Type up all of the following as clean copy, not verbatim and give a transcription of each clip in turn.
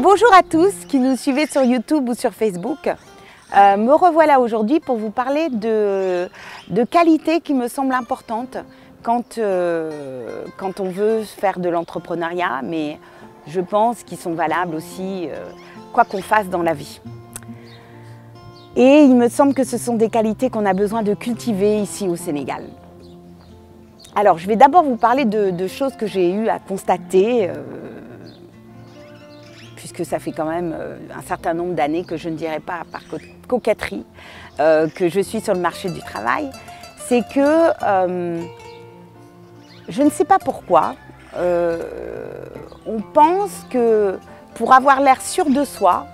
Bonjour à tous qui nous suivez sur YouTube ou sur Facebook. Me revoilà aujourd'hui pour vous parler de qualités qui me semblent importantes quand on veut faire de l'entrepreneuriat, mais je pense qu'ils sont valables aussi quoi qu'on fasse dans la vie. Et il me semble que ce sont des qualités qu'on a besoin de cultiver ici au Sénégal. Alors, je vais d'abord vous parler de choses que j'ai eu à constater, puisque ça fait quand même un certain nombre d'années que je ne dirais pas par coquetterie que je suis sur le marché du travail. C'est que je ne sais pas pourquoi, on pense que pour avoir l'air sûr de soi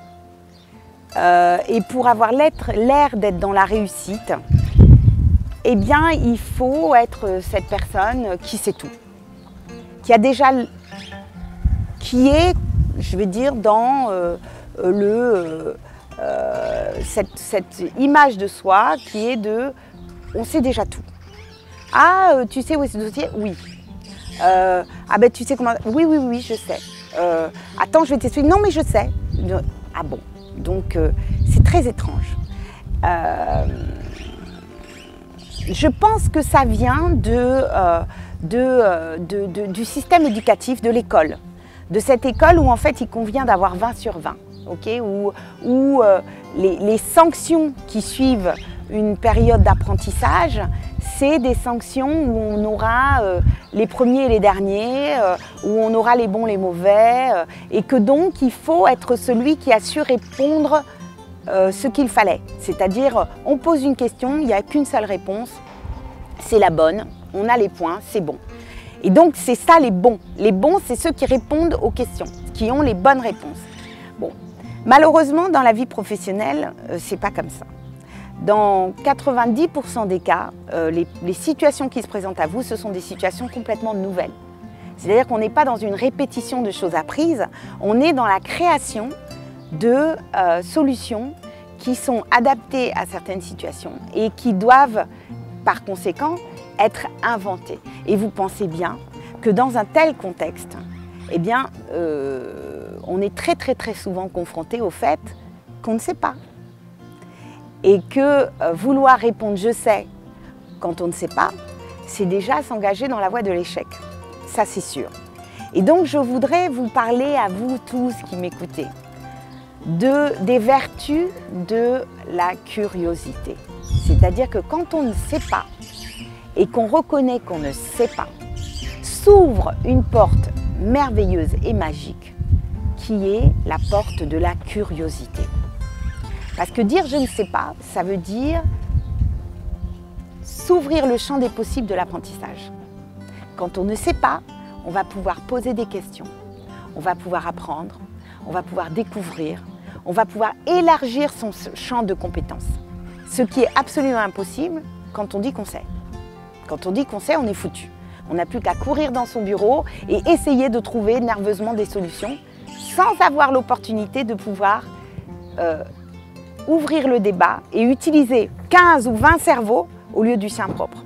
et pour avoir l'air d'être dans la réussite, eh bien, il faut être cette personne qui sait tout, qui est, je vais dire, dans cette image de soi qui est de « on sait déjà tout ». Ah, tu sais où est ce dossier? Oui. Ah ben tu sais comment? Oui, oui, oui, je sais. Attends, je vais t'expliquer. Non, mais je sais. Ah bon. Donc, c'est très étrange. Je pense que ça vient du système éducatif, de l'école. De cette école où en fait il convient d'avoir 20 sur 20. Okay, où les sanctions qui suivent une période d'apprentissage, c'est des sanctions où on aura les premiers et les derniers, où on aura les bons, les mauvais, et que donc il faut être celui qui a su répondre ce qu'il fallait. C'est-à-dire, on pose une question, il n'y a qu'une seule réponse, c'est la bonne, on a les points, c'est bon. Et donc c'est ça les bons. Les bons, c'est ceux qui répondent aux questions, qui ont les bonnes réponses. Bon, malheureusement, dans la vie professionnelle, c'est pas comme ça. Dans 90% des cas, les situations qui se présentent à vous, ce sont des situations complètement nouvelles. C'est-à-dire qu'on n'est pas dans une répétition de choses apprises, on est dans la création de solutions qui sont adaptées à certaines situations et qui doivent, par conséquent, être inventées. Et vous pensez bien que dans un tel contexte, eh bien, on est très souvent confronté au fait qu'on ne sait pas. Et que vouloir répondre « je sais » quand on ne sait pas, c'est déjà s'engager dans la voie de l'échec. Ça, c'est sûr. Et donc, je voudrais vous parler à vous tous qui m'écoutez des vertus de la curiosité. C'est-à-dire que quand on ne sait pas et qu'on reconnaît qu'on ne sait pas, s'ouvre une porte merveilleuse et magique qui est la porte de la curiosité. Parce que dire « je ne sais pas », ça veut dire s'ouvrir le champ des possibles de l'apprentissage. Quand on ne sait pas, on va pouvoir poser des questions, on va pouvoir apprendre, on va pouvoir découvrir, on va pouvoir élargir son champ de compétences. Ce qui est absolument impossible quand on dit qu'on sait. Quand on dit qu'on sait, on est foutu. On n'a plus qu'à courir dans son bureau et essayer de trouver nerveusement des solutions sans avoir l'opportunité de pouvoir ouvrir le débat et utiliser 15 ou 20 cerveaux au lieu du sien propre.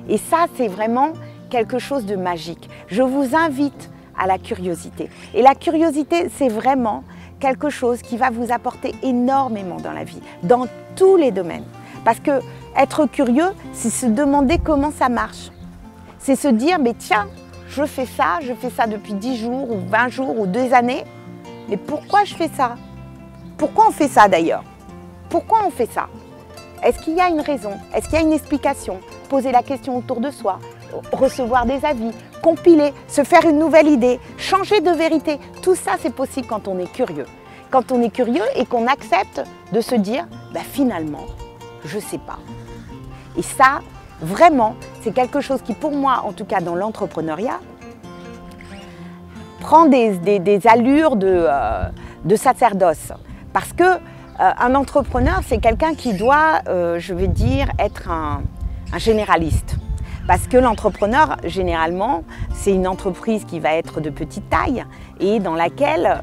Et ça, c'est vraiment quelque chose de magique. Je vous invite à la curiosité. Et la curiosité, c'est vraiment quelque chose qui va vous apporter énormément dans la vie, dans tous les domaines. Parce que être curieux, c'est se demander comment ça marche. C'est se dire, mais tiens, je fais ça depuis 10 jours ou 20 jours ou 2 années, mais pourquoi je fais ça? Pourquoi on fait ça d'ailleurs? Pourquoi on fait ça? Est-ce qu'il y a une raison? Est-ce qu'il y a une explication? Poser la question autour de soi, recevoir des avis, compiler, se faire une nouvelle idée, changer de vérité. Tout ça, c'est possible quand on est curieux. Quand on est curieux et qu'on accepte de se dire, bah, finalement, je ne sais pas. Et ça, vraiment, c'est quelque chose qui, pour moi, en tout cas dans l'entrepreneuriat, prend des allures de sacerdoce. Parce que un entrepreneur, c'est quelqu'un qui doit, je vais dire, être un généraliste. Parce que l'entrepreneur, généralement, c'est une entreprise qui va être de petite taille et dans laquelle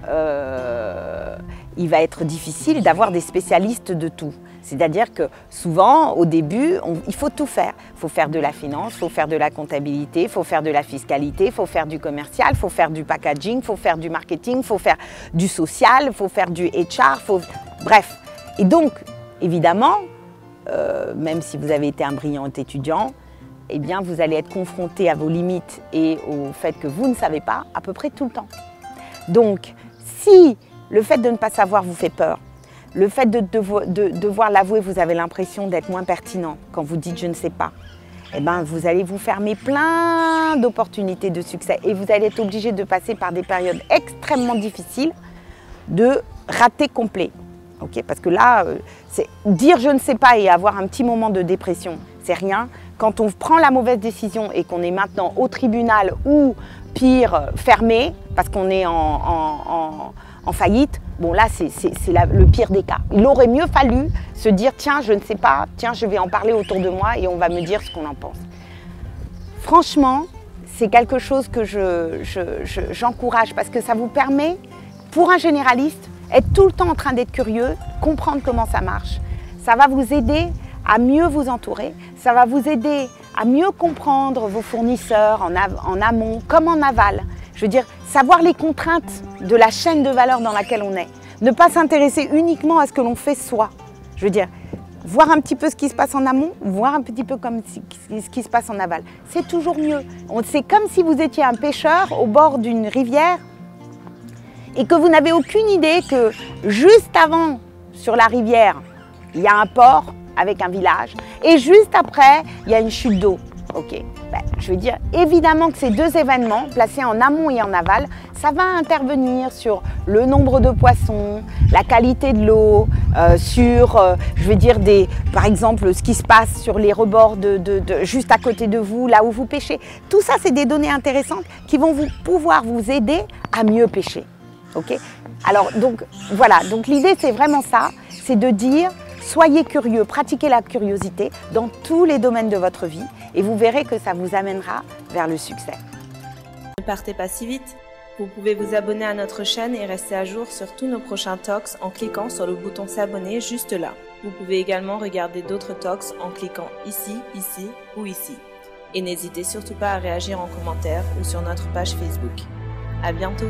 il va être difficile d'avoir des spécialistes de tout. C'est-à-dire que souvent, au début, il faut tout faire. Il faut faire de la finance, il faut faire de la comptabilité, il faut faire de la fiscalité, il faut faire du commercial, il faut faire du packaging, il faut faire du marketing, il faut faire du social, il faut faire du HR, bref. Et donc, évidemment, même si vous avez été un brillant étudiant, eh bien, vous allez être confronté à vos limites et au fait que vous ne savez pas à peu près tout le temps. Donc, si le fait de ne pas savoir vous fait peur, le fait de devoir l'avouer, vous avez l'impression d'être moins pertinent quand vous dites « je ne sais pas », eh ben, vous allez vous fermer plein d'opportunités de succès et vous allez être obligé de passer par des périodes extrêmement difficiles de raté complet. Okay, parce que là, dire « je ne sais pas » et avoir un petit moment de dépression, c'est rien. Quand on prend la mauvaise décision et qu'on est maintenant au tribunal ou pire, fermé, parce qu'on est en faillite, bon là c'est le pire des cas. Il aurait mieux fallu se dire tiens je ne sais pas, tiens je vais en parler autour de moi et on va me dire ce qu'on en pense. Franchement, c'est quelque chose que j'encourage parce que ça vous permet, pour un généraliste, être tout le temps en train d'être curieux, comprendre comment ça marche. Ça va vous aider à mieux vous entourer, ça va vous aider à mieux comprendre vos fournisseurs en amont comme en aval. Je veux dire, savoir les contraintes de la chaîne de valeur dans laquelle on est. Ne pas s'intéresser uniquement à ce que l'on fait soi. Je veux dire, voir un petit peu ce qui se passe en amont, voir un petit peu comme ce qui se passe en aval. C'est toujours mieux. C'est comme si vous étiez un pêcheur au bord d'une rivière et que vous n'avez aucune idée que juste avant, sur la rivière, il y a un port avec un village et juste après, il y a une chute d'eau. Ok, je veux dire, évidemment que ces deux événements, placés en amont et en aval, ça va intervenir sur le nombre de poissons, la qualité de l'eau, sur, je veux dire, par exemple, ce qui se passe sur les rebords juste à côté de vous, là où vous pêchez. Tout ça, c'est des données intéressantes qui vont pouvoir vous aider à mieux pêcher. Ok, alors, donc, voilà, donc l'idée, c'est vraiment ça, c'est de dire, soyez curieux, pratiquez la curiosité dans tous les domaines de votre vie et vous verrez que ça vous amènera vers le succès. Ne partez pas si vite. Vous pouvez vous abonner à notre chaîne et rester à jour sur tous nos prochains talks en cliquant sur le bouton s'abonner juste là. Vous pouvez également regarder d'autres talks en cliquant ici, ici ou ici. Et n'hésitez surtout pas à réagir en commentaire ou sur notre page Facebook. À bientôt.